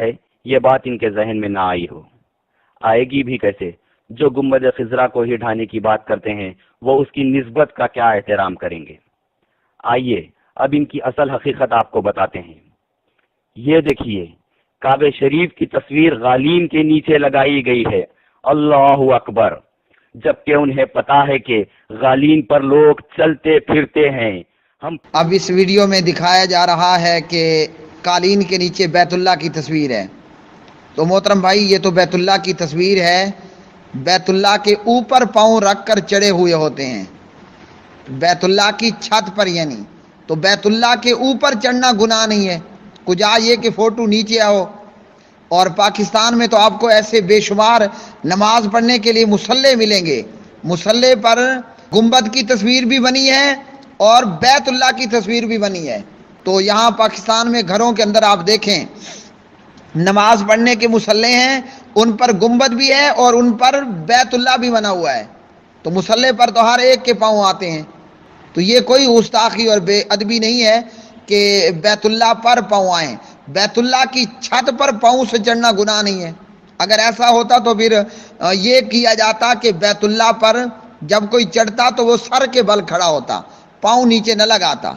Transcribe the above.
ہے یہ بات ان کے ذہن میں نہ آئی ہو۔ آئے گی بھی کیسے؟ جو گنبد خضرا کو ہی ڈھانے کی بات کرتے ہیں وہ اس کی نسبت کا کیا احترام کریں گے؟ آئیے اب ان کی اصل حقیقت آپ کو بتاتے ہیں۔ یہ دیکھیے، کعبہ شریف کی تصویر غالین کے نیچے لگائی گئی ہے۔ اللہ اکبر! جبکہ انہیں پتا ہے کہ غالین پر لوگ چلتے پھرتے ہیں۔ اب اس ویڈیو میں دکھایا جا رہا ہے کہ قالین کے نیچے بیت اللہ کی تصویر ہے۔ تو محترم بھائی، یہ تو بیت اللہ کی تصویر ہے، بیت اللہ کے اوپر پاؤں رکھ کر چڑھے ہوئے ہوتے ہیں، بیت اللہ کی چھت پر یعنی۔ تو بیت اللہ کے اوپر چڑھنا گناہ نہیں ہے، کجا یہ کہ فوٹو نیچے آؤ۔ اور پاکستان میں تو آپ کو ایسے بے شمار نماز پڑھنے کے لیے مصلے ملیں گے، مصلے پر گنبد کی تصویر بھی بنی ہے اور بیت اللہ کی تصویر بھی بنی ہے۔ تو یہاں پاکستان میں گھروں کے اندر آپ دیکھیں، نماز پڑھنے کے مصلے ہیں، ان پر گنبد بھی ہے اور ان پر بیت اللہ بھی بنا ہوا ہے۔ تو مصلے پر تو ہر ایک کے پاؤں آتے ہیں۔ تو یہ کوئی گستاخی اور بے ادبی نہیں ہے کہ بیت اللہ پر پاؤں آئیں۔ بیت اللہ کی چھت پر پاؤں سے چڑھنا گناہ نہیں ہے۔ اگر ایسا ہوتا تو پھر یہ کیا جاتا کہ بیت اللہ پر جب کوئی چڑھتا تو وہ سر کے بل کھڑا ہوتا، پاؤں نیچے نہ لگاتا۔